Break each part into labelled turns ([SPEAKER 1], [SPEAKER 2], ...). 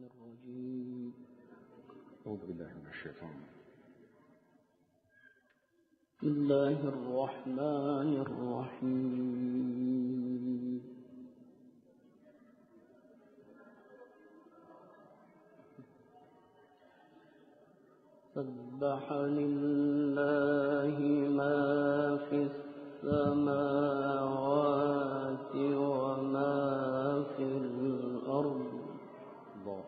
[SPEAKER 1] الرجيم.
[SPEAKER 2] أعوذ بالله من الشيطان.
[SPEAKER 1] بسم الله الرحمن الرحيم. سبح لله ما في السماوات وما في الأرض.
[SPEAKER 2] الله.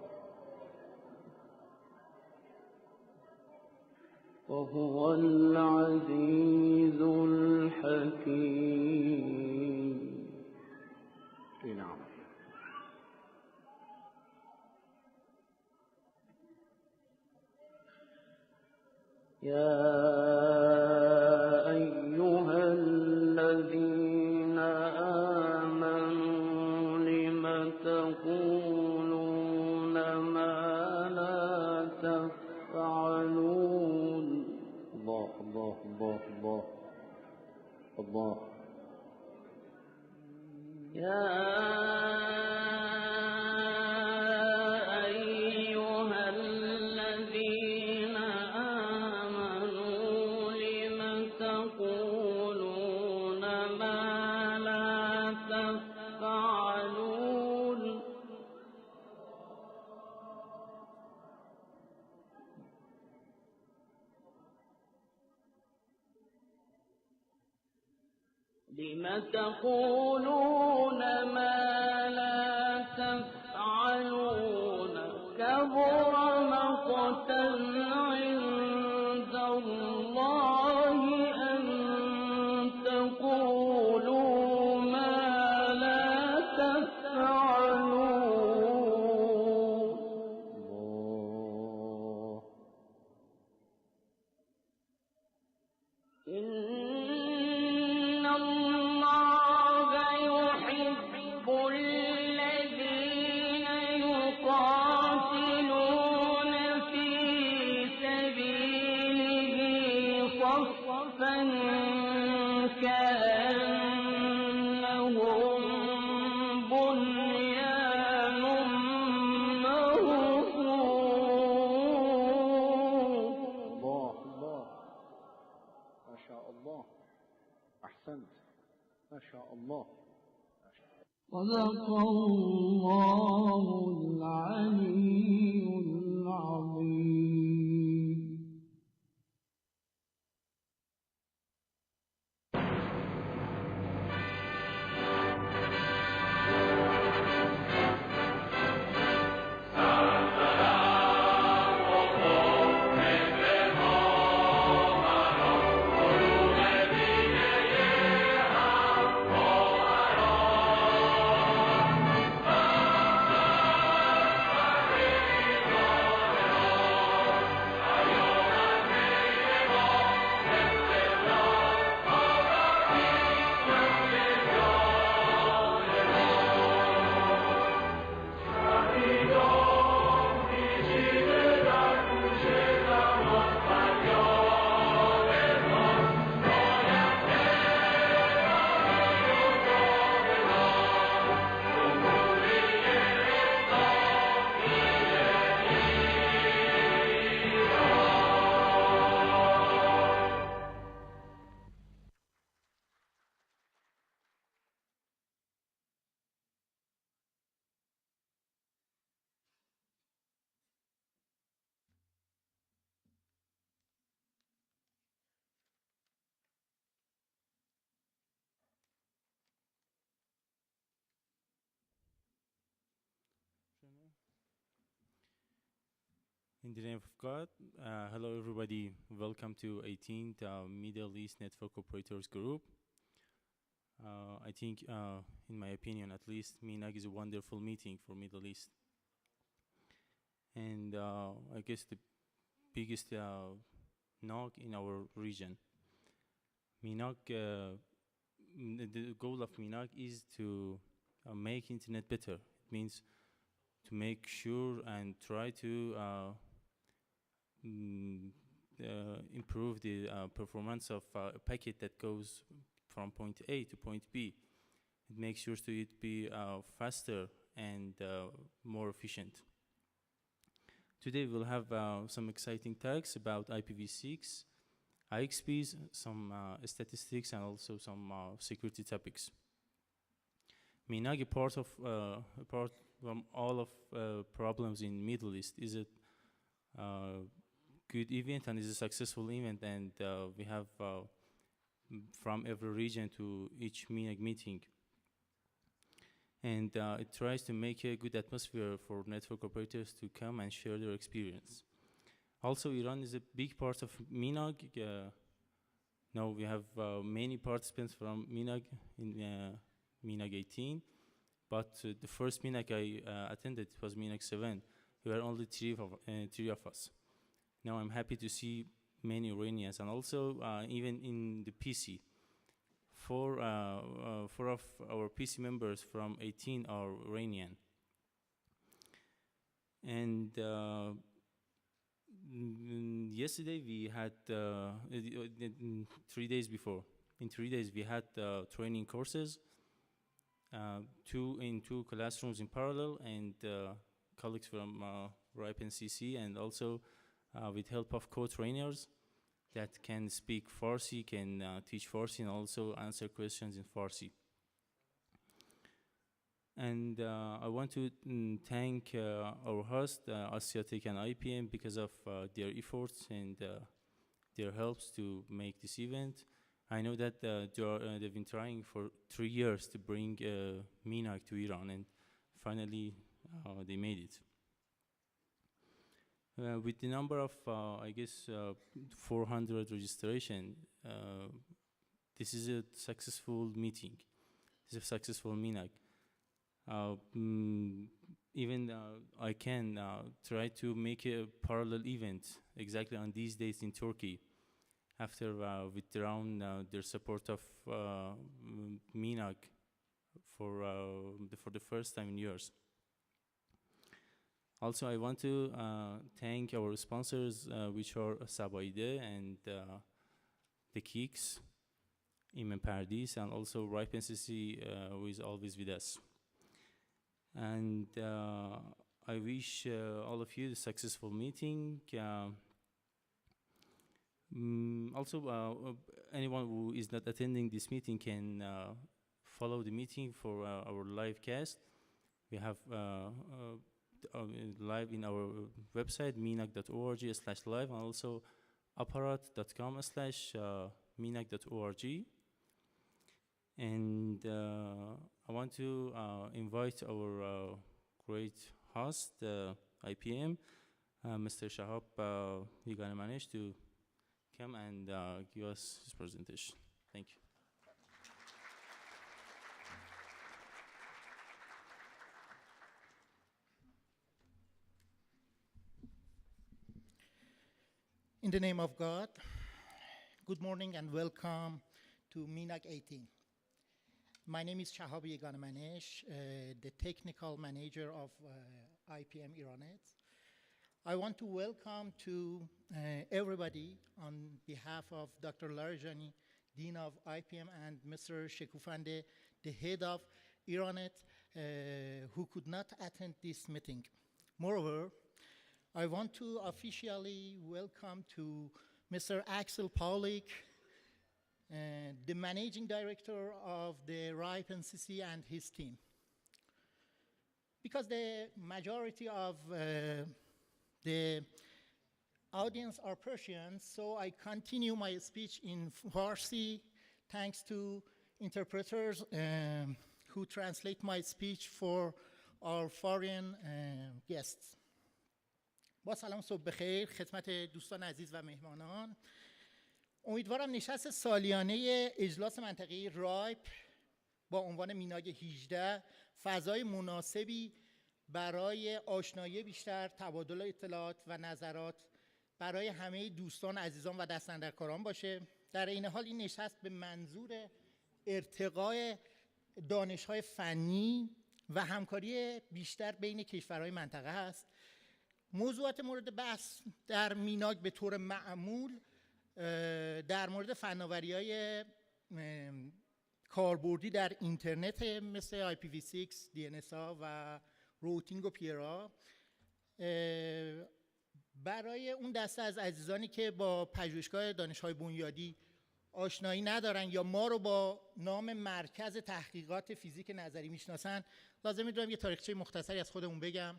[SPEAKER 1] وهو العزيز الحكيم.
[SPEAKER 2] نعم.
[SPEAKER 1] يا أيها الذين آمنوا لم تقولون ما لا تفعلون.
[SPEAKER 2] الله الله الله الله الله.
[SPEAKER 1] يا أيها الذين آمنوا لم تقولون ما لا تفعلون. لم تقولون ما لا تفعلون كبر مقتا عند الله أن تقولوا ما لا تفعلون.
[SPEAKER 2] الله.
[SPEAKER 1] إن الله يحب الذين يقاتلون في سبيله صفا كأنهم بنيان مرصوص.
[SPEAKER 2] الله الله. ما شاء الله. أحسنت. ما شاء الله.
[SPEAKER 1] صدق الله العلي العظيم.
[SPEAKER 3] In the name of God, hello everybody. Welcome to 18th Middle East Network Operators Group. I think, in my opinion at least, MENOG is a wonderful meeting for Middle East. And I guess the biggest NOG in our region. MENOG, the goal of MENOG is to make internet better. It means to make sure and try to improve the performance of a packet that goes from point A to point B. It makes sure to it be faster and more efficient. Today we'll have some exciting talks about IPv6, IXPs, some statistics, and also some security topics. MENOG, apart from all of problems in Middle East, is a good event and is a successful event, and we have from every region to each MENOG meeting. And it tries to make a good atmosphere for network operators to come and share their experience. Also, Iran is a big part of MENOG. Now we have many participants from MENOG in MENOG 18, but the first MENOG I attended was MENOG 7. There were only three of us. Now I'm happy to see many Iranians, and also even in the PC. Four of our PC members from 18 are Iranian. And yesterday we had 3 days before. In 3 days we had training courses, two classrooms in parallel, and colleagues from RIPE and CC, and also with help of co-trainers that can speak Farsi, can teach Farsi, and also answer questions in Farsi. And I want to thank our host, Asiatic and IPM, because of their efforts and their helps to make this event. I know that they've been trying for 3 years to bring MENOG to Iran, and finally they made it. With the number of, I guess, 400 registration, this is a successful meeting. It's a successful MENOG. Even I can try to make a parallel event exactly on these days in Turkey, after withdrawn their support of MENOG for the first time in years. Also, I want to thank our sponsors, which are Sabaide and the Kicks, Iman Paradis, and also RIPE NCC, who is always with us. And I wish all of you a successful meeting. Also, anyone who is not attending this meeting can follow the meeting for our live cast. We have live in our website, menog.org/live, and also apparat.com/menog.org. And I want to invite our great host, IPM, Mr. Shahab Yiganemanesh, to come and give us his presentation. Thank you.
[SPEAKER 4] In the name of God, good morning and welcome to MENOG 18. My name is Shahab Yiganemanesh, the technical manager of IPM Iranet. I want to welcome to everybody on behalf of Dr. Larijani, Dean of IPM, and Mr. Shekufande, the head of Iranet, who could not attend this meeting. Moreover, I want to officially welcome to Mr. Axel Paulik, the managing director of the RIPE NCC, and his team. Because the majority of the audience are Persians, so I continue my speech in Farsi, thanks to interpreters who translate my speech for our foreign guests. با سلام صبح بخیر خدمت دوستان عزیز و مهمانان. امیدوارم نشست سالیانه اجلاس منطقه‌ای رایپ با عنوان میناگ 18 فضای مناسبی برای آشنایی بیشتر، تبادل اطلاعات و نظرات برای همه دوستان، عزیزان و دستاندرکاران باشه. در این حال این نشست به منظور ارتقای دانش‌های فنی و همکاری بیشتر بین کشورهای منطقه است. موضوعات مورد بحث در میناگ به طور معمول در مورد فناوری‌های کاربردی در اینترنت مثل IPv6, DNS ها و روتینگ و پیرا. برای اون دسته از عزیزانی که با پژوهشگاه دانش‌های بنیادی آشنایی ندارن یا ما رو با نام مرکز تحقیقات فیزیک نظری میشناسن، لازم می‌دونم یه تاریخچه مختصری از خودمون بگم.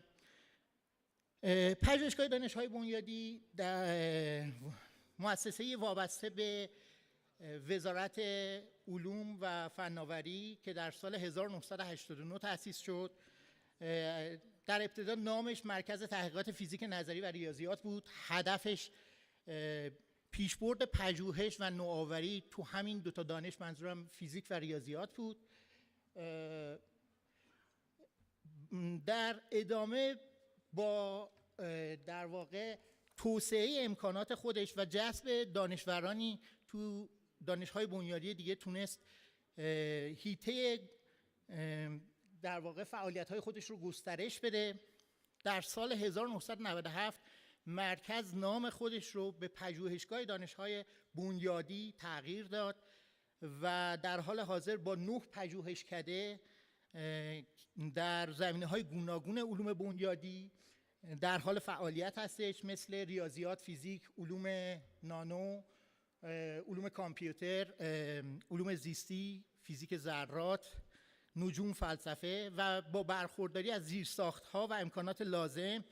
[SPEAKER 4] پژوهشگاه دانش‌های بنیادی در مؤسسه وابسته به وزارت علوم و فناوری که در سال 1989 تأسیس شد. در ابتدا نامش مرکز تحقیقات فیزیک نظری و ریاضیات بود. هدفش پیشبرد پژوهش و نوآوری تو همین دوتا دانش، منظورم فیزیک و ریاضیات بود. در ادامه با در واقع توسعه امکانات خودش و جذب دانشورانی تو دانش‌های بنیادی دیگه تونست حیطه در واقع فعالیت‌های خودش رو گسترش بده. در سال 1997 مرکز نام خودش رو به پژوهشگاه دانش‌های بنیادی تغییر داد و در حال حاضر با 9 پژوهشکده در زمینه‌های گوناگون علوم بنیادی در حال فعالیت هستش، مثل ریاضیات، فیزیک، علوم نانو، علوم کامپیوتر، علوم زیستی، فیزیک ذرات، نجوم، فلسفه و با برخورداری از زیرساخت‌ها و امکانات لازم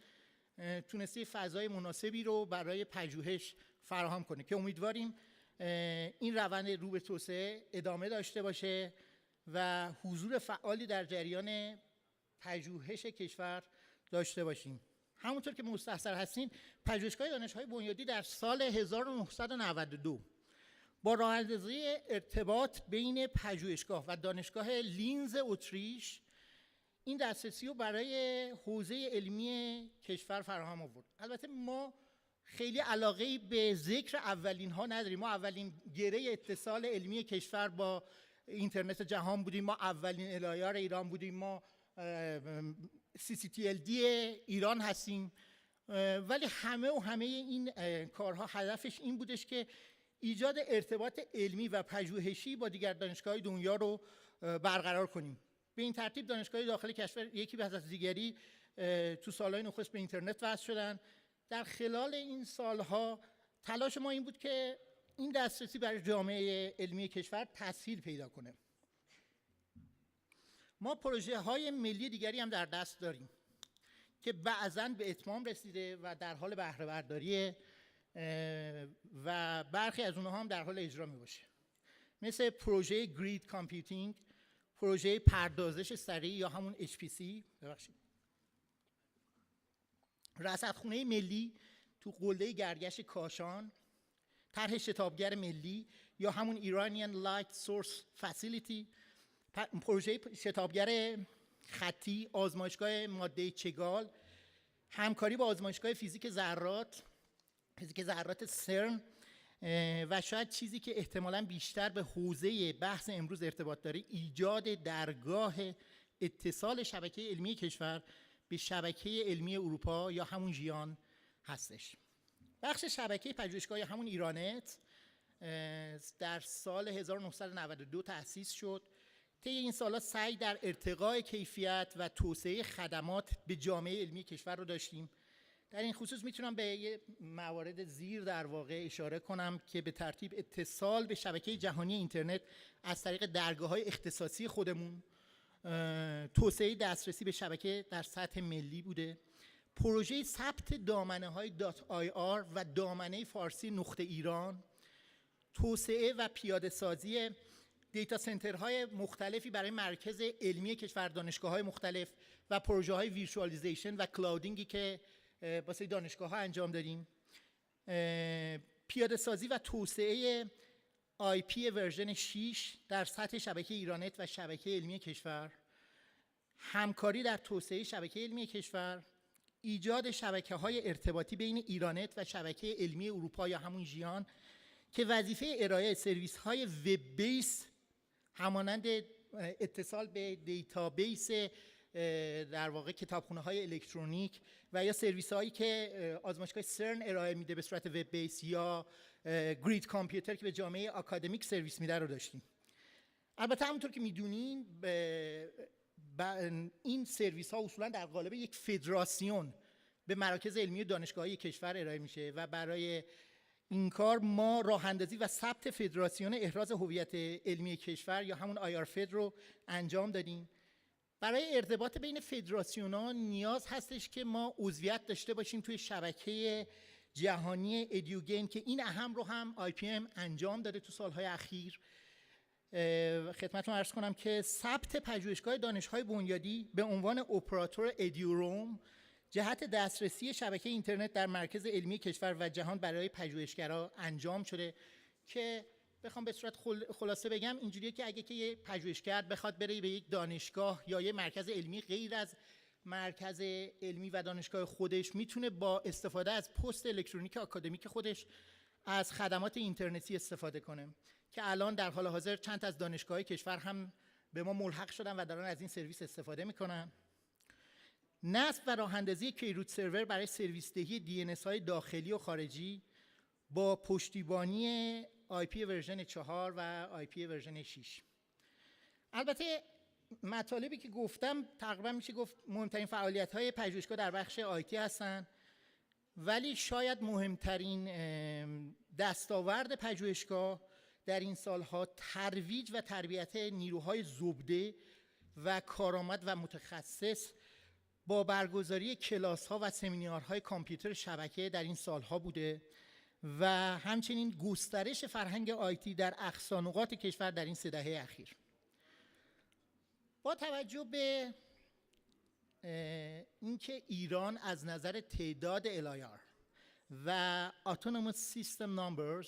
[SPEAKER 4] تونسته فضای مناسبی رو برای پژوهش فراهم کنه که امیدواریم این روند رو به توسعه ادامه داشته باشه و حضور فعالی در جریان پژوهش کشور داشته باشیم. همونطور که مستحضر هستین، پژوهشگاه دانش‌های بنیادی در سال 1992 با راه‌اندازی ارتباط بین پژوهشگاه و دانشگاه لینز اتریش این دسترسی رو برای حوزه علمی کشور فراهم آورد. البته ما خیلی علاقه‌ای به ذکر اولین ها نداریم. ما اولین گره اتصال علمی کشور با اینترنت جهان بودیم، ما اولین الایه‌ار ایران بودیم، ما CCTLD ایران هستیم، ولی همه این کارها هدفش این بودش که ایجاد ارتباط علمی و پژوهشی با دیگر دانشگاه‌های دنیا رو برقرار کنیم. به این ترتیب دانشگاه‌های داخل کشور یکی بعد از دیگری تو سالهای نخست به اینترنت وصل شدن. در خلال این سالها تلاش ما این بود که این دسترسی برای جامعه علمی کشور تسهیل پیدا کنه. ما پروژه‌های ملی دیگری هم در دست داریم که بعضاً به اتمام رسیده و در حال بهره برداریه و برخی از اونها هم در حال اجرا می باشه، مثل پروژه گرید کامپیوتینگ، پروژه پردازش سریع یا همون HPC، رصدخونه ملی تو قله گرگش کاشان، طرح شتابگر ملی یا همون ایرانیان لایت سورس فسیلیتی، پروژه شتابگر خطی، آزمایشگاه ماده چگال، همکاری با آزمایشگاه فیزیک ذرات سرن و شاید چیزی که احتمالاً بیشتر به حوزه بحث امروز ارتباط داره، ایجاد درگاه اتصال شبکه علمی کشور به شبکه علمی اروپا یا همون ژیان هستش. بخش شبکه پژوهشگاه همون ایرانت در سال 1992 تأسیس شد. طی این سالا سعی در ارتقاء کیفیت و توسعه خدمات به جامعه علمی کشور رو داشتیم. در این خصوص میتونم به یه موارد زیر در واقع اشاره کنم که به ترتیب اتصال به شبکه جهانی اینترنت از طریق درگاه‌های اختصاصی خودمون، توسعه دسترسی به شبکه در سطح ملی بوده، پروژه ثبت دامنه‌های .ir و دامنه فارسی نقطه ایران، توسعه و پیاده سازی دیتا سنترهای مختلفی برای مرکز علمی کشور، دانشگاه‌های مختلف و پروژه‌های ویرچوالیزیشن و کلاودینگی که واسه دانشگاه‌ها انجام دادیم، پیاده سازی و توسعه IP ورژن 6 در سطح شبکه ایرانت و شبکه علمی کشور، همکاری در توسعه شبکه علمی کشور، ایجاد شبکه‌های ارتباطی بین ایرانت و شبکه علمی اروپا یا همون ژیان که وظیفه ارائه سرویس‌های وب بیس همانند اتصال به دیتابیس در واقع کتابخونه‌های الکترونیک و یا سرویس‌هایی که آزمایشگاه سرن ارائه میده به صورت وب بیس یا گرید کامپیوتر که به جامعه آکادمیک سرویس میده رو داشتیم. البته همونطور که میدونین این سرویس‌ها اصولاً در قالب یک فدراسیون به مراکز علمی و دانشگاهی کشور ارائه میشه و برای این کار ما راه اندازی و ثبت فدراسیون احراز هویت علمی کشور یا همون IRFED رو انجام دادیم. برای ارتباط بین فدراسیون‌ها نیاز هستش که ما عضویت داشته باشیم توی شبکه جهانی ادیوگین که این اهم رو هم IPM انجام داده تو سالهای اخیر. خدمتتون عرض کنم که ثبت پژوهشگاه دانش‌های بنیادی به عنوان اپراتور ادیوروم جهت دسترسی شبکه اینترنت در مرکز علمی کشور و جهان برای پژوهشگران انجام شده که بخوام به صورت خلاصه بگم اینجوریه که اگه که یه پژوهشگر بخواد بره به یک دانشگاه یا یه مرکز علمی غیر از مرکز علمی و دانشگاه خودش میتونه با استفاده از پست الکترونیک آکادمیک خودش از خدمات اینترنتی استفاده کنه که الان در حال حاضر چند از دانشگاه‌های کشور هم به ما ملحق شدن و دارن از این سرویس استفاده میکنن. نصب و راه‌اندازی کیروت سرور برای سرویس دهی DNS های داخلی و خارجی با پشتیبانی IP ورژن 4 و IP ورژن 6. البته مطالبی که گفتم تقریبا میشه گفت مهمترین فعالیت‌های پژوهشگاه در بخش آیتی هستن، ولی شاید مهمترین دستاورد پژوهشگاه در این سالها ترویج و تربیت نیروهای زبده و کارآمد و متخصص با برگزاری کلاس‌ها و سمینارهای کامپیوتر شبکه در این سالها بوده و همچنین گسترش فرهنگ آیتی در اقصانقاط کشور در این 3 دهه اخیر. با توجه به اینکه ایران از نظر تعداد LIR و Autonomous System Numbers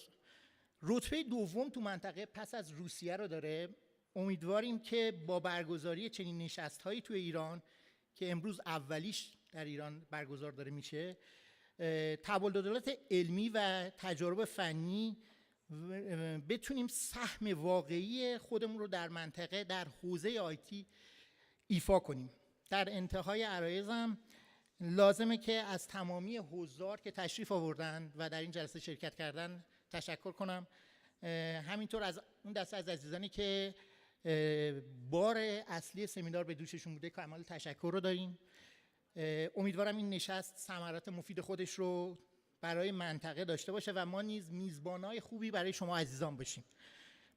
[SPEAKER 4] رتبه دوم تو منطقه پس از روسیه رو داره، امیدواریم که با برگزاری چنین نشست‌هایی تو ایران که امروز اولیش در ایران برگزار داره میشه، تبادلات علمی و تجارب فنی بتونیم سهم واقعی خودمون رو در منطقه در حوزه آیتی ایفا کنیم. در انتهای عرایزم لازمه که از تمامی حضار که تشریف آوردن و در این جلسه شرکت کردن تشکر کنم. همینطور از اون دسته از عزیزانی که بار اصلی سمینار به دوششون بوده کامل تشکر رو داریم. امیدوارم این نشست ثمرات مفید خودش رو برای منطقه داشته باشه و ما نیز میزبانای خوبی برای شما عزیزان باشیم.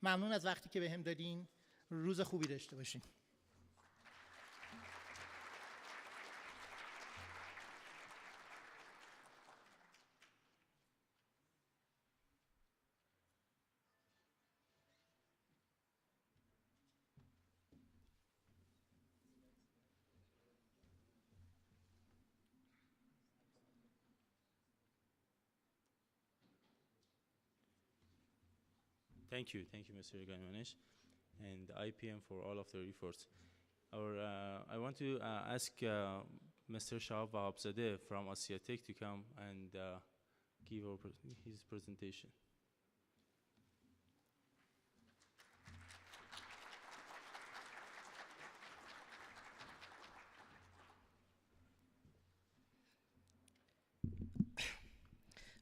[SPEAKER 4] ممنون از وقتی که بهم دادین. روز خوبی داشته باشین.
[SPEAKER 3] Thank you, Mr. Gaimanesh, and IPM for all of their efforts. I want to ask Mr. Shahab Wahabzadeh from Asiatek to come and give his presentation.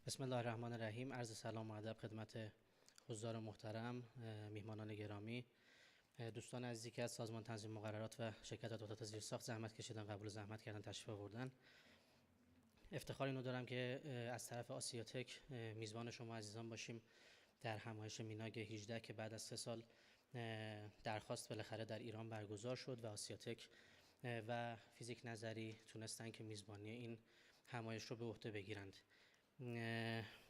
[SPEAKER 5] بسم الله الرحمن الرحیم. عرض سلام و ادب خدمت حضار محترم، میهمانان گرامی، دوستان عزیزی که از سازمان تنظیم مقررات و شرکت ادوات زیرساخت زحمت کشیدن، قبول زحمت کردن، تشریف آوردن. افتخار اینو دارم که از طرف آسیاتک میزبان شما عزیزان باشیم در همایش میناگ 18 که بعد از 3 سال درخواست بالاخره در ایران برگزار شد و آسیاتک و فیزیک نظری تونستن که میزبانی این همایش رو به عهده بگیرند.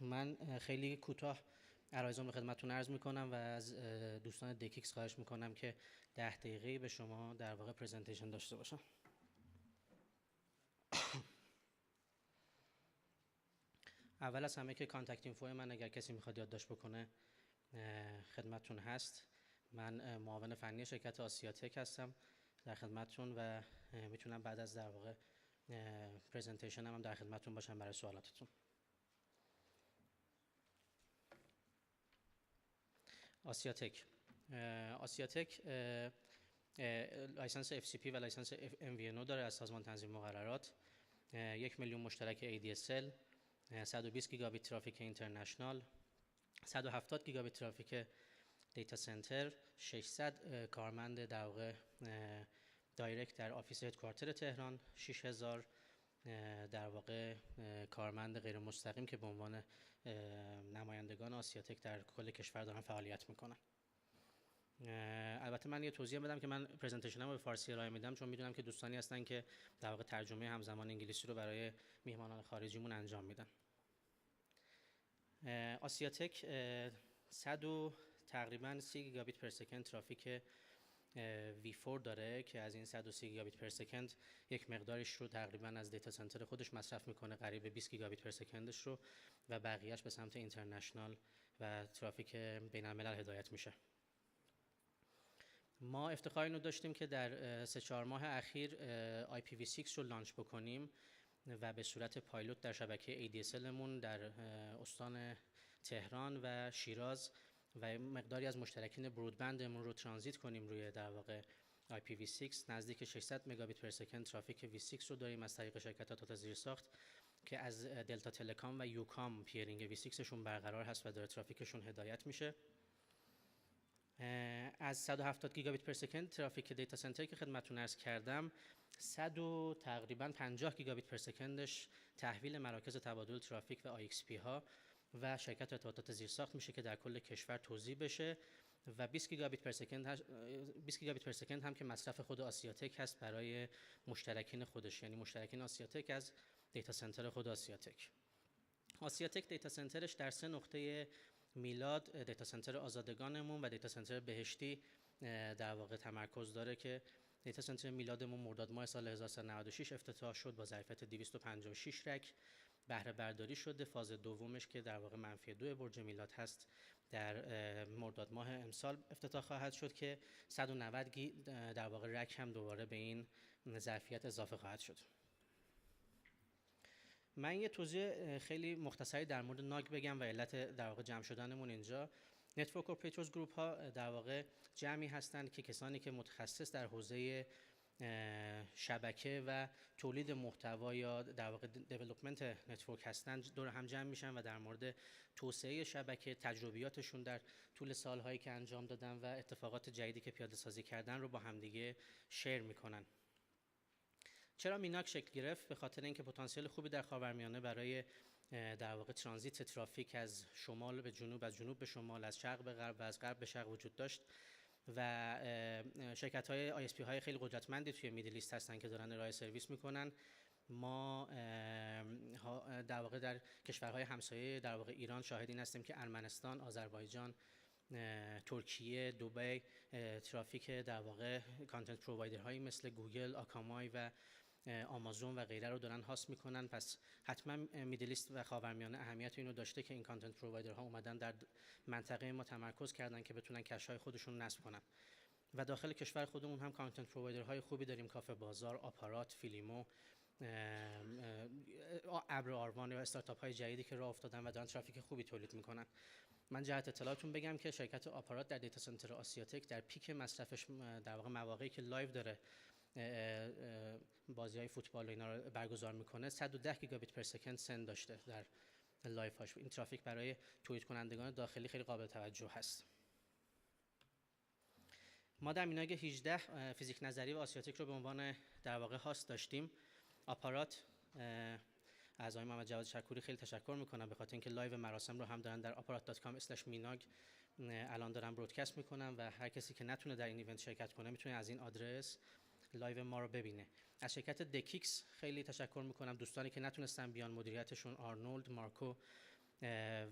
[SPEAKER 5] من خیلی کوتاه عرایزم رو خدمتتون عرض میکنم و از دوستان دکیکس خواهش میکنم که 10 دقیقه به شما در واقع پرزنتیشن داشته باشم. اول از همه که کانتکت اینفو من اگر کسی میخواد یادداشت بکنه خدمتتون هست. من معاون فنی شرکت آسیاتک هستم در خدمتتون و میتونم بعد از در واقع پرزنتیشن هم در خدمتتون باشم برای سوالاتتون. آسیاتک لایسنس FCP و لایسنس MVNO داره از سازمان تنظیم مقررات. 1 میلیون مشترک ADSL، 120 گیگابیت ترافیک اینترنشنال، 170 گیگابیت ترافیک دیتا سنتر، 600 کارمند در واقع دایرکت در آفیس هدکوارتر تهران، 6000 در واقع کارمند غیر مستقیم که به عنوان نمایندگان آسیاتک در کل کشور دارن فعالیت میکنن. البته من یه توضیح بدم که من پرزنتیشنم رو به فارسی ارائه میدم چون میدونم که دوستانی هستن که در واقع ترجمه همزمان انگلیسی رو برای میهمانان خارجیمون انجام میدن. آسیاتک 100 تقریبا 30 گیگابیت پر سکند ترافیک V4 داره که از این 130 گیگابیت پر سکند یک مقدارش رو تقریبا از دیتا سنتر خودش مصرف میکنه، قریب 20 گیگابیت پر سکندش رو، و بقیهش به سمت اینترنشنال و ترافیک بین الملل هدایت میشه. ما افتخار اینو داشتیم که در 3-4 ماه اخیر IPv6 رو لانچ بکنیم و به صورت پایلوت در شبکه ADSL مون در استان تهران و شیراز و مقداری از مشترکین برودبندمون رو ترانزیت کنیم روی در واقع IPv6. نزدیک 600 مگابیت پر سکند ترافیک V6 رو داریم از طریق شرکت‌ها تحت زیرساخت که از دلتا تلکام و یوکام پیرینگ V6 شون برقرار هست و داره ترافیکشون هدایت میشه. از 170 گیگابیت پر سکند ترافیک دیتا سنتر که خدمتتون عرض کردم، 100 و تقریبا 50 گیگابیت پر سکندش تحویل مراکز تبادل ترافیک و IXP ها و شرکت ارتباطات زیرساخت میشه که در کل کشور توزیع بشه، و 20 گیگابیت پر سکند هم که مصرف خود آسیاتک هست برای مشترکین خودش، یعنی مشترکین آسیاتک از دیتا سنتر خود آسیاتک. آسیاتک دیتا سنترش در 3 نقطه میلاد، دیتا سنتر آزادگانمون و دیتا سنتر بهشتی در واقع تمرکز داره که دیتا سنتر میلادمون مرداد ماه سال 1396 افتتاح شد با ظرفیت 256 رک، بهره برداری شده. فاز دومش که در واقع منفی 2 برج میلاد هست در مرداد ماه امسال افتتاح خواهد شد که 190 در واقع رک هم دوباره به این ظرفیت اضافه خواهد شد. من یه توضیح خیلی مختصری در مورد ناگ بگم و علت در واقع جمع شدنمون اینجا. نتورک اپراتورز گروپ ها در واقع جمعی هستند که کسانی که متخصص در حوزه شبکه و تولید محتوا یا در واقع دیولپمنت نتورک هستند دور هم جمع میشن و در مورد توسعه شبکه، تجربیاتشون در طول سالهایی که انجام دادن و اتفاقات جدیدی که پیاده سازی کردن رو با همدیگه شیر میکنن. چرا میناگ شکل گرفت؟ به خاطر اینکه پتانسیل خوبی در خاورمیانه برای در واقع ترانزیت ترافیک از شمال به جنوب، از جنوب به شمال، از شرق به غرب و از غرب به شرق وجود داشت و شرکت‌های ISP های خیلی قدرتمندی توی میدل ایست هستن که دارن ارائه سرویس میکنن. ما در واقع در کشورهای همسایه در واقع ایران شاهد این هستیم که ارمنستان، آذربایجان، ترکیه، دبی ترافیک در واقع کانتنت پرووایدرهایی مثل گوگل، آکامای و آمازون و غیره رو دارن هاست میکنن. پس حتما میدل ایست و خاورمیانه اهمیت اینو داشته که این کانتنت پرووایدرها اومدن در منطقه ما تمرکز کردن که بتونن کش‌های خودشون نصب کنن. و داخل کشور خودمون هم کانتنت پرووایدرهای خوبی داریم، کافه بازار، آپارات، فیلیمو، ابر آروان و استارتاپ های جدیدی که راه افتادن و دارن ترافیک خوبی تولید میکنن. من جهت اطلاعاتون بگم که شرکت آپارات در دیتا سنتر آسیاتک در پیک مصرفش در واقع مواقعی که لایو داره بازی‌های فوتبال و اینا رو برگزار میکنه 110 گیگابیت پر سکند سند داشته در لایو هاش. این ترافیک برای تولید کنندگان داخلی خیلی قابل توجه هست. ما در میناگ 18 فیزیک نظری و آسیاتک رو به عنوان در واقع هاست داشتیم. آپارات از آقای محمد جواد شکوری خیلی تشکر میکنم به خاطر اینکه لایو مراسم رو هم دارن در aparat.com/minag الان دارن برودکست میکنن و هر کسی که نتونه در این ایونت شرکت کنه میتونه از این آدرس لایو ما رو ببینه. از شرکت دکیکس خیلی تشکر میکنم، دوستانی که نتونستن بیان، مدیریتشون آرنولد، مارکو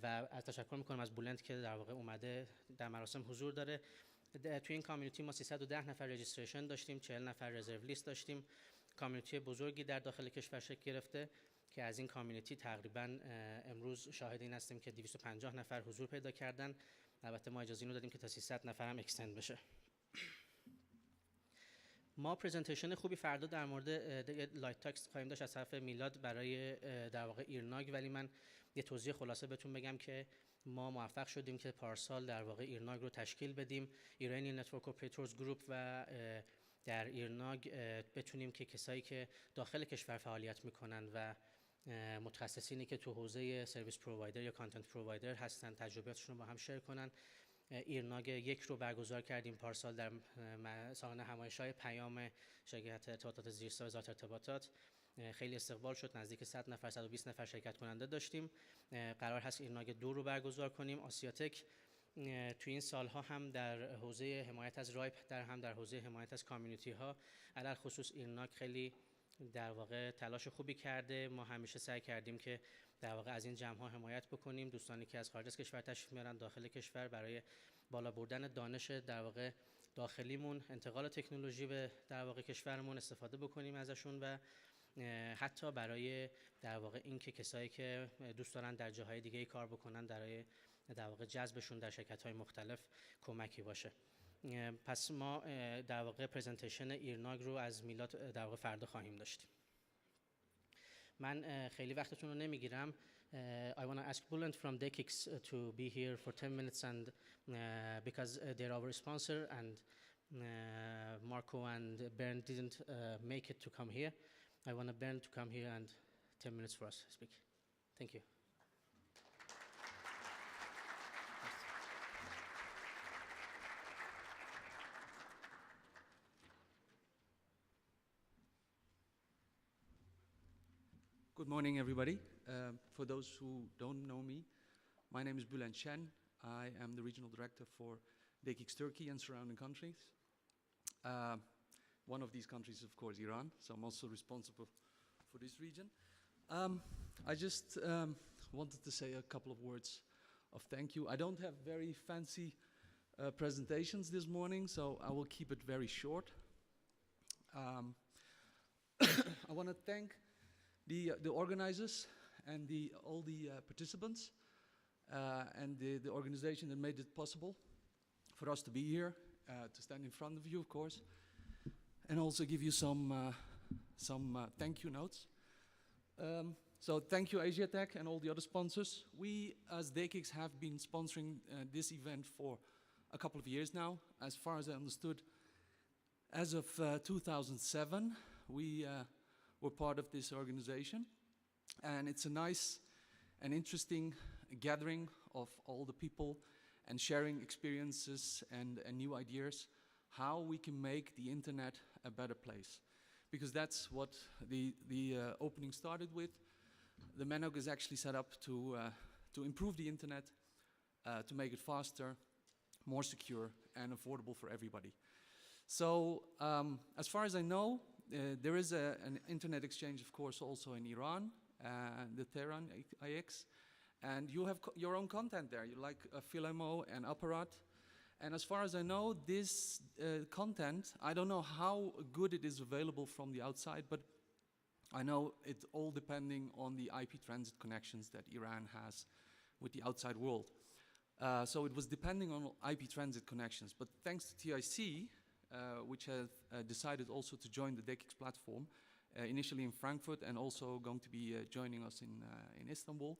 [SPEAKER 5] و از تشکر میکنم از بولند که در واقع اومده در مراسم حضور داره. توی این کامیونیتی ما 310 نفر رجیستریشن داشتیم، 40 نفر رزرو لیست داشتیم. کامیونیتی بزرگی در داخل کشور شکل گرفته که از این کامیونیتی تقریبا امروز شاهد این هستیم که 250 نفر حضور پیدا کردن. البته ما اجازه اینو دادیم که تا 300 نفر هم اکستند بشه. ما پرزنتیشن خوبی فردا در مورد لایت تاکس خواهیم داشت از طرف میلاد برای در واقع ایرناگ، ولی من یه توضیح خلاصه بهتون بگم که ما موفق شدیم که پارسال در واقع ایرناگ رو تشکیل بدیم، ایرانی نتورک اپراتورز گروپ، و در ایرناگ بتونیم که کسایی که داخل کشور فعالیت میکنن و متخصصینی که تو حوزه سرویس پرووایدر یا کانتنت پرووایدر هستن تجربیاتشون رو با هم شیر کنن. ایرناگ 1 رو برگزار کردیم پارسال در سالن همایش‌های پیام شرکت ارتباطات زیرساخت وزارت ارتباطات خیلی استقبال شد، نزدیک 100 نفر 120 نفر شرکت کننده داشتیم. قرار هست ایرناگ 2 رو برگزار کنیم. آسیاتک تو این سالها هم در حوزه حمایت از رایپ هم در حوزه حمایت از کامیونیتی ها علل خصوص ایرناگ خیلی در واقع تلاش خوبی کرده. ما همیشه سعی کردیم که در واقع از این جمع ها حمایت بکنیم، دوستانی که از خارج از کشور تشریف میارن داخل کشور برای بالا بردن دانش در واقع داخلیمون، انتقال تکنولوژی به در واقع کشورمون استفاده بکنیم ازشون و حتی برای در واقع این که کسایی که دوست دارن در جاهای دیگه کار بکنن در واقع جذبشون در شرکت‌های مختلف کمکی باشه. پس ما در واقع پرزنتیشن ایرناگ رو از میلاد در واقع فردا خواهیم داشت. من خیلی وقتتون رو نمیگیرم. I want to ask Bulent from DKIX to be here for 10 minutes and because they're our sponsor and Marco and Bernd didn't make it to come here. I want Bernd to come here and 10 minutes for us to speak. Thank you.
[SPEAKER 6] Good morning, everybody. For those who don't know me, my name is Bülent Şen. I am the regional director for DKIX Turkey and surrounding countries. One of these countries is, of course, Iran, so I'm also responsible for this region. I just wanted to say a couple of words of thank you. I don't have very fancy presentations this morning, so I will keep it very short. I want to thank the organizers and all the participants and the organization that made it possible for us to be here, to stand in front of you, of course, and also give you some thank you notes. So thank you Asiatech and all the other sponsors. We as DKIX have been sponsoring this event for a couple of years now. As far as I understood, as of 2007, we were part of this organization, and it's a nice and interesting gathering of all the people and sharing experiences and new ideas how we can make the internet a better place, because that's what the opening started with. The MENOG is actually set up to improve the internet, to make it faster, more secure and affordable for everybody. So as far as I know, there is an internet exchange, of course, also in Iran, the Tehran IX, and you have your own content there. You like Filemo and Apparat. And as far as I know, this content, I don't know how good it is available from the outside, but I know it's all depending on the IP transit connections that Iran has with the outside world. So it was depending on IP transit connections, but thanks to TIC, which have decided also to join the DKIX platform, initially in Frankfurt and also going to be joining us in Istanbul.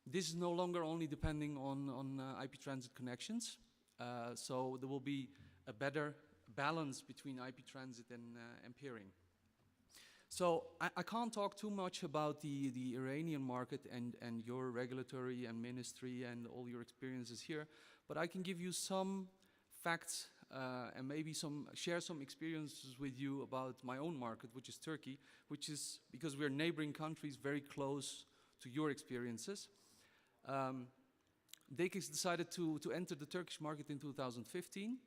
[SPEAKER 6] This is no longer only depending on IP transit connections, so there will be a better balance between IP transit and peering. So I can't talk too much about the Iranian market and your regulatory and ministry and all your experiences here, but I can give you some facts and maybe share some experiences with you about my own market, which is Turkey, which is, because we're neighboring countries, very close to your experiences. DKIX decided to enter the Turkish market in 2015.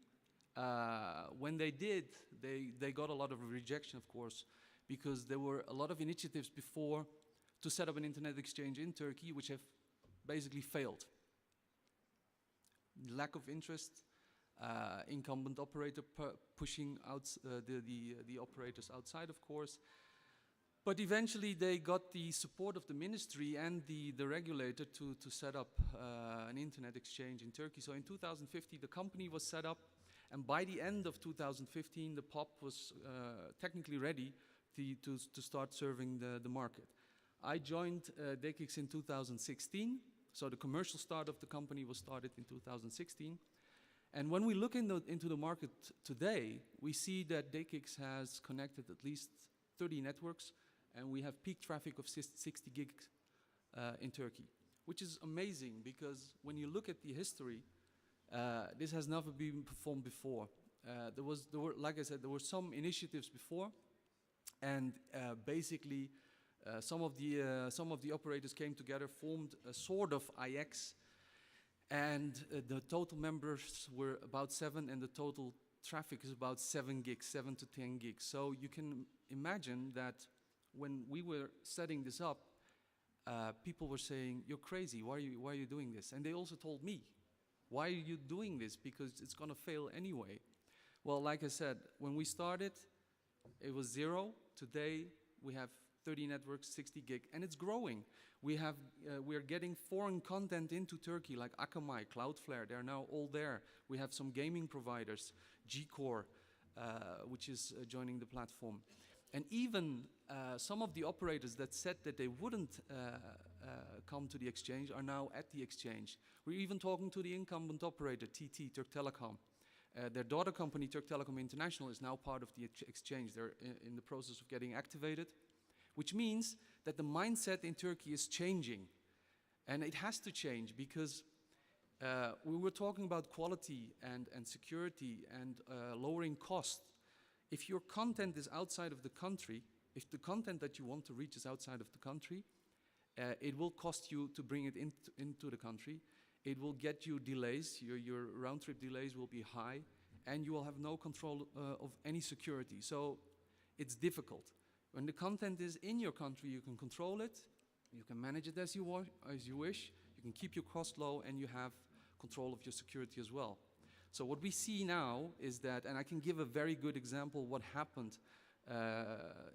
[SPEAKER 6] When they did, they got a lot of rejection, of course, because there were a lot of initiatives before to set up an internet exchange in Turkey, which have basically failed. Lack of interest, incumbent operator pushing out the operators outside, of course. But eventually they got the support of the ministry and the regulator to set up an internet exchange in Turkey. So in 2015 the company was set up, and by the end of 2015 the POP was technically ready to start serving the market. I joined DKIX in 2016, so the commercial start of the company was started in 2016. And when we look into the market today, we see that DKIX has connected at least 30 networks, and we have peak traffic of 60 gigs in Turkey, which is amazing because when you look at the history, this has never been performed before. Like I said, there were some initiatives before, And basically, some of the operators came together, formed a sort of IX, and the total members were about 7, and the total traffic is about 7 gigs, 7 to 10 gigs. So you can imagine that when we were setting this up, people were saying, "You're crazy, why are you doing this?" And they also told me, "Why are you doing this? Because it's gonna fail anyway." Well, like I said, when we started, it was 0. Today, we have 30 networks, 60 gig, and it's growing. We are getting foreign content into Turkey, like Akamai, Cloudflare, they're now all there. We have some gaming providers, G-Core, which is joining the platform. And even some of the operators that said that they wouldn't come to the exchange are now at the exchange. We're even talking to the incumbent operator, TT, Turk Telecom. Their daughter company, Turk Telecom International, is now part of the exchange. They're in the process of getting activated, which means that the mindset in Turkey is changing. And it has to change because we were talking about quality and security and lowering cost. If your content is outside of the country, if the content that you want to reach is outside of the country, it will cost you to bring it into the country. It will get you delays, your round trip delays will be high, and you will have no control of any security. So it's difficult. When the content is in your country, you can control it, you can manage it as you wish, you can keep your cost low, and you have control of your security as well. So what we see now is that, and I can give a very good example what happened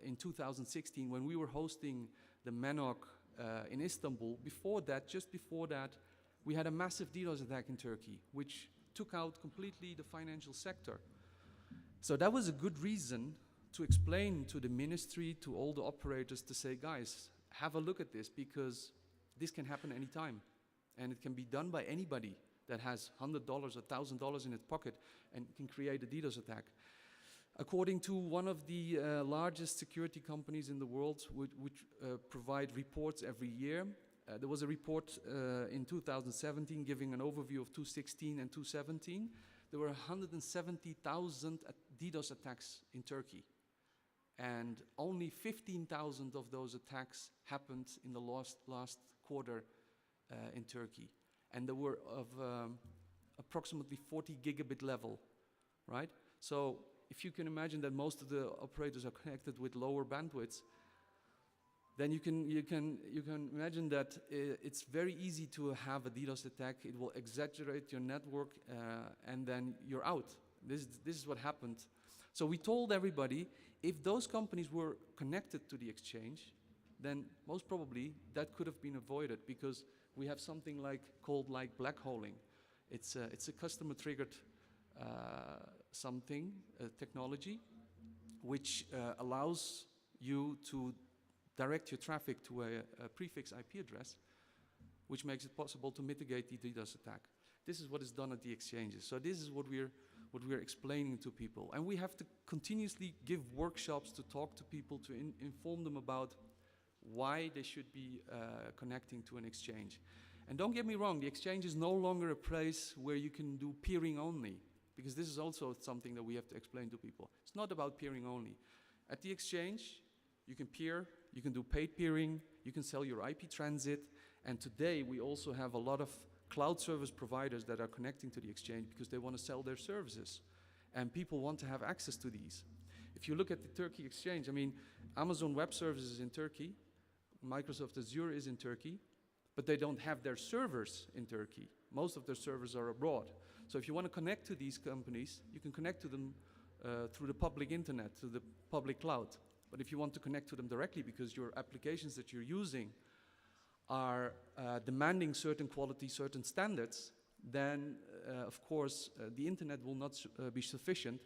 [SPEAKER 6] in 2016 when we were hosting the MENOG in Istanbul. Before that, just before that, we had a massive DDoS attack in Turkey, which took out completely the financial sector. So that was a good reason to explain to the ministry, to all the operators, to say, guys, have a look at this, because this can happen anytime. And it can be done by anybody that has $100, $1,000 in its pocket and can create a DDoS attack. According to one of the largest security companies in the world, which provide reports every year, there was a report in 2017 giving an overview of 2016 and 2017. There were 170,000 DDoS attacks in Turkey. And only 15,000 of those attacks happened in the last quarter in Turkey. And they were of approximately 40 gigabit level, right? So if you can imagine that most of the operators are connected with lower bandwidths, then you can imagine that it's very easy to have a DDoS attack. It will exaggerate your network, and then you're out. This is what happened. So we told everybody, if those companies were connected to the exchange, then most probably that could have been avoided, because we have something called black holing. It's a customer triggered technology, which allows you to direct your traffic to a prefix IP address, which makes it possible to mitigate the DDoS attack. This is what is done at the exchanges. So this is what we're explaining to people. And we have to continuously give workshops to talk to people, to inform them about why they should be connecting to an exchange. And don't get me wrong, the exchange is no longer a place where you can do peering only, because this is also something that we have to explain to people. It's not about peering only. At the exchange, you can peer, you can do paid peering, you can sell your IP transit, and today we also have a lot of cloud service providers that are connecting to the exchange because they want to sell their services, and people want to have access to these. If you look at the Turkey exchange, I mean, Amazon Web Services is in Turkey, Microsoft Azure is in Turkey, but they don't have their servers in Turkey. Most of their servers are abroad. So if you want to connect to these companies, you can connect to them through the public internet, to the public cloud. But if you want to connect to them directly because your applications that you're using are demanding certain quality, certain standards, then of course the internet will not be sufficient,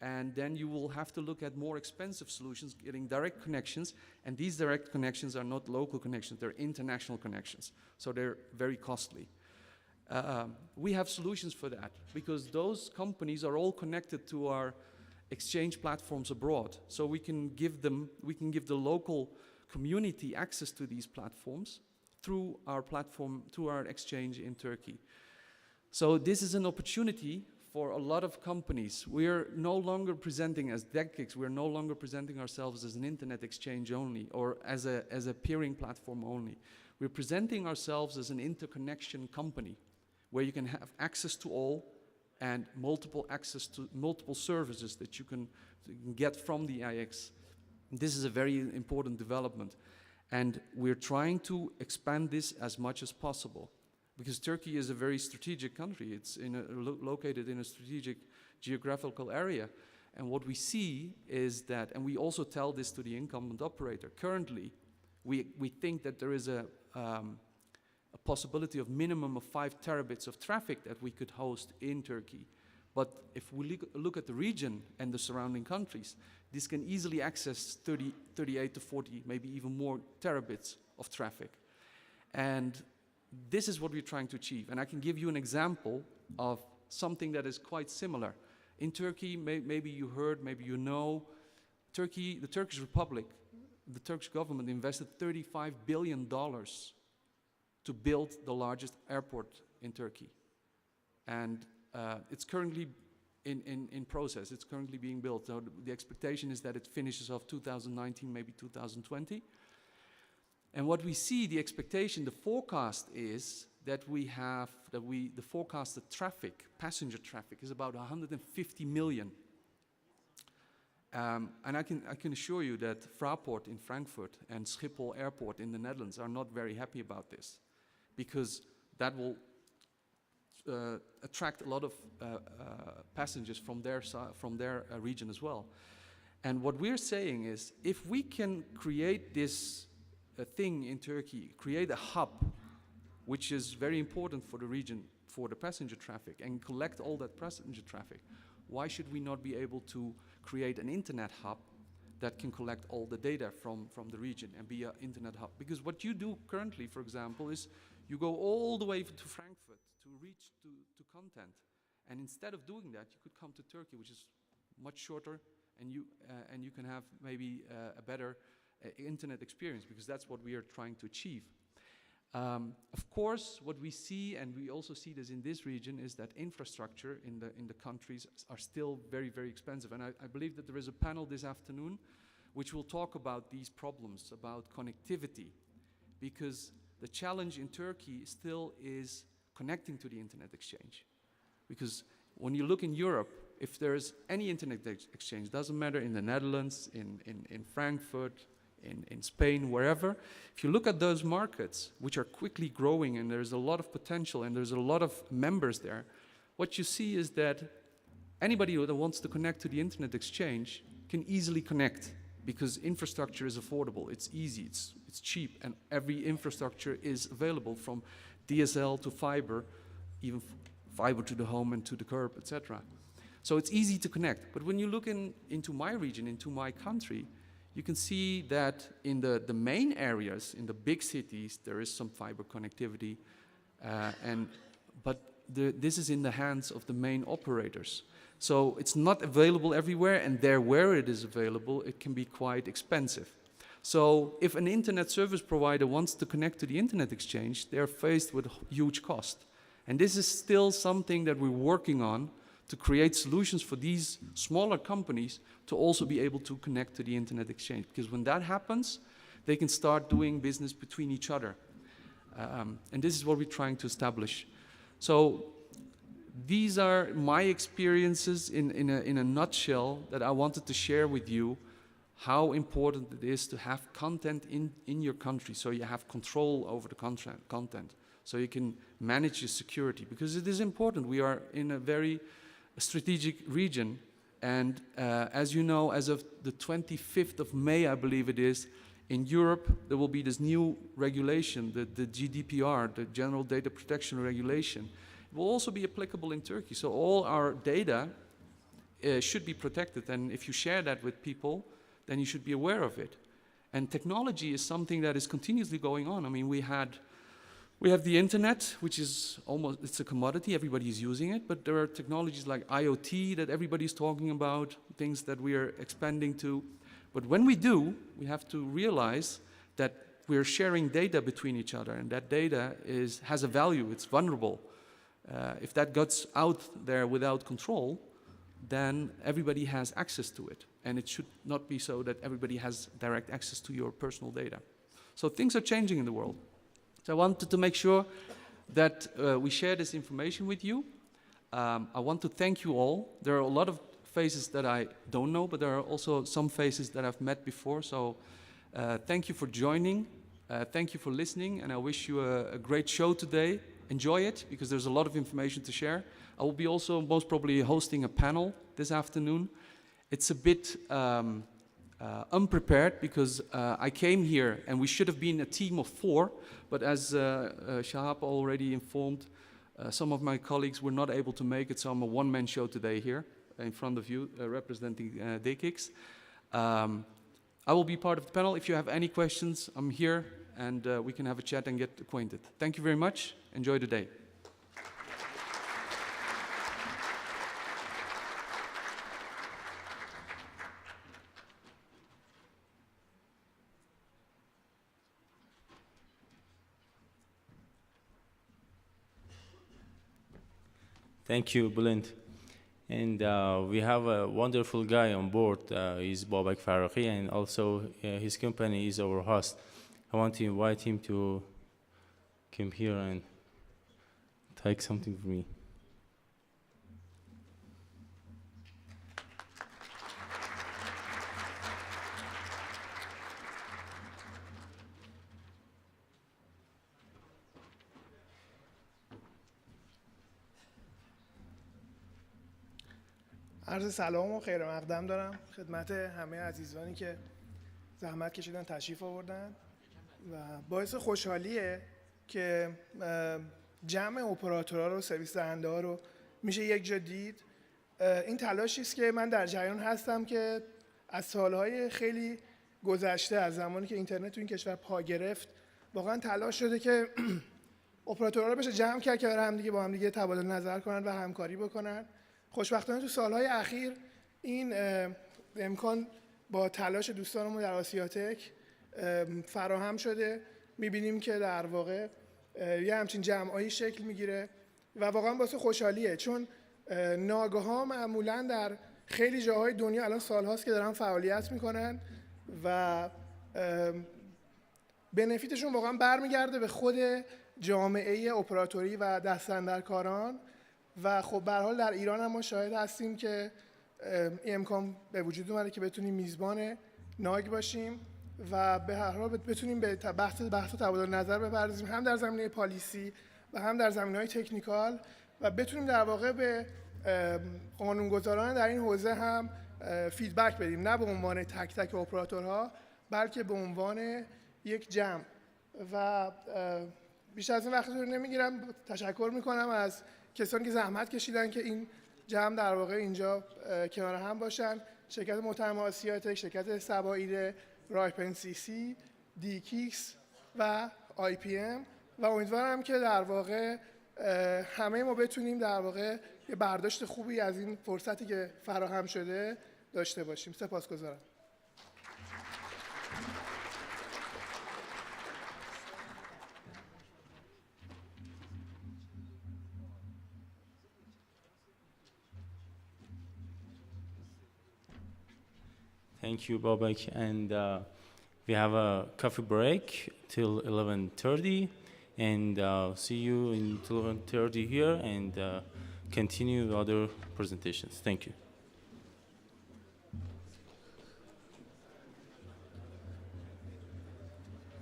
[SPEAKER 6] and then you will have to look at more expensive solutions, getting direct connections, and these direct connections are not local connections, they're international connections, so they're very costly. We have solutions for that, because those companies are all connected to our exchange platforms abroad, so we can give the local community access to these platforms through our platform, through our exchange in Turkey. So this is an opportunity for a lot of companies. We're no longer presenting as DECX, we're no longer presenting ourselves as an internet exchange only, or as a peering platform only. We're presenting ourselves as an interconnection company, where you can have access to all and multiple access to multiple services that you can get from the IX. This is a very important development. And we're trying to expand this as much as possible, because Turkey is a very strategic country. It's located in a strategic geographical area. And what we see is that, and we also tell this to the incumbent operator, currently we think that there is a possibility of minimum of 5 terabits of traffic that we could host in Turkey. But if we look at the region and the surrounding countries, this can easily access 38 to 40, maybe even more terabits of traffic. And this is what we're trying to achieve. And I can give you an example of something that is quite similar. In Turkey, maybe you heard, maybe you know, the Turkish Republic, the Turkish government invested $35 billion to build the largest airport in Turkey. And it's currently in process. It's currently being built. So the expectation is that it finishes off 2019, maybe 2020. And what we see, the expectation, the forecast is that the forecasted traffic, passenger traffic, is about 150 million. And I can assure you that Fraport in Frankfurt and Schiphol Airport in the Netherlands are not very happy about this, because that will attract a lot of passengers from their region as well. And what we're saying is, if we can create this thing in Turkey, create a hub, which is very important for the region, for the passenger traffic, and collect all that passenger traffic, why should we not be able to create an internet hub that can collect all the data from the region and be an internet hub? Because what you do currently, for example, is you go all the way to Frankfurt to reach to content. And instead of doing that, you could come to Turkey, which is much shorter, and you can have maybe a better internet experience, because that's what we are trying to achieve. Of course, what we see, and we also see this in this region, is that infrastructure in the countries are still very, very expensive. And I believe that there is a panel this afternoon which will talk about these problems, about connectivity, because the challenge in Turkey still is connecting to the internet exchange. Because when you look in Europe, if there is any internet exchange, doesn't matter in the Netherlands, in Frankfurt, in Spain, wherever, if you look at those markets, which are quickly growing and there's a lot of potential and there's a lot of members there, what you see is that anybody that wants to connect to the internet exchange can easily connect, because infrastructure is affordable, it's easy, it's cheap, and every infrastructure is available, from DSL to fiber, even fiber to the home and to the curb, etc. So it's easy to connect. But when you look into my region, into my country, you can see that in the main areas, in the big cities, there is some fiber connectivity, but this is in the hands of the main operators. So it's not available everywhere, and there where it is available, it can be quite expensive. So if an internet service provider wants to connect to the internet exchange, they're faced with huge cost. And this is still something that we're working on, to create solutions for these smaller companies to also be able to connect to the internet exchange. Because when that happens, they can start doing business between each other. And this is what we're trying to establish. So these are my experiences in a nutshell, that I wanted to share with you how important it is to have content in your country, so you have control over the content, so you can manage your security, because it is important. We are in a very strategic region, and as you know, as of the 25th of May, I believe it is, in Europe, there will be this new regulation, the GDPR, the General Data Protection Regulation. It will also be applicable in Turkey. So all our data should be protected. And if you share that with people, then you should be aware of it. And technology is something that is continuously going on. I mean, we have the internet, which is it's a commodity, everybody is using it, but there are technologies like IoT that everybody's talking about, things that we are expanding to. But when we do, we have to realize that we're sharing data between each other, and that data has a value, it's vulnerable. If that gets out there without control, then everybody has access to it. And it should not be so that everybody has direct access to your personal data. So things are changing in the world. So I wanted to make sure that we share this information with you. I want to thank you all. There are a lot of faces that I don't know, but there are also some faces that I've met before. So thank you for joining. Thank you for listening. And I wish you a great show today. Enjoy it, because there's a lot of information to share. I will be also most probably hosting a panel this afternoon. It's a bit unprepared, because I came here and we should have been a team of 4, but as Shahab already informed, some of my colleagues were not able to make it, so I'm a one-man show today here in front of you, representing DKIX. I will be part of the panel. If you have any questions, I'm here, and we can have a chat and get acquainted. Thank you very much. Enjoy the day.
[SPEAKER 3] Thank you, Bulent. And we have a wonderful guy on board. He's Babak Faraqi, and also his company is our host. I want to invite him to come here and take something for me.
[SPEAKER 7] عرض سلام و خیر مقدم دارم خدمت همه عزیزانی که زحمت کشیدن تشریف آوردن و باعث خوشحالیه که جمع اپراتورها رو، سرویس دهنده ها رو میشه یک جا دید. این تلاشی است که من در جریان هستم که از سالهای خیلی گذشته، از زمانی که اینترنت تو این کشور پا گرفت، واقعا تلاش شده که اپراتورها رو بشه جمع کرد که برای با هم دیگه تبادل نظر کنن و همکاری بکنن. خوشبختانه تو سالهای اخیر این امکان با تلاش دوستانمون در آسیاتک فراهم شده. می‌بینیم که در واقع یه همچین جمعایی شکل میگیره و واقعا واسه خوشحالیه، چون ناگه‌ها معمولاً در خیلی جاهای دنیا الان سال‌هاست که دارن فعالیت میکنن و بنفیتشون واقعا برمیگرده به خود جامعه اپراتوری و دست‌اندرکاران. و خب به هر حال در ایران هم ما شاهد هستیم که این امکان به وجود اومده که بتونیم میزبان ناگ باشیم و به هر حال بتونیم به بحث و تبادل نظر بپردازیم، هم در زمینه پالیسی و هم در زمینه‌های تکنیکال، و بتونیم در واقع به قانونگذاران در این حوزه هم فیدبک بدیم، نه به عنوان تک تک اپراتورها بلکه به عنوان یک جمع. و بیشتر از این وقت رو نمیگیرم. تشکر میکنم از کسانی که زحمت کشیدن که این جمع در واقع اینجا کنار هم باشن. شرکت محترم آسیاتک، شرکت سبائیل، رایپن سی سی، دیکیکس و آی پی ام، و امیدوارم که در واقع همه ما بتونیم در واقع یه برداشت خوبی از این فرصتی که فراهم شده داشته باشیم. سپاسگزارم.
[SPEAKER 3] Thank you, Babak. And we have a coffee break till 11:30, and see you in 11:30 here, and continue other presentations. Thank you.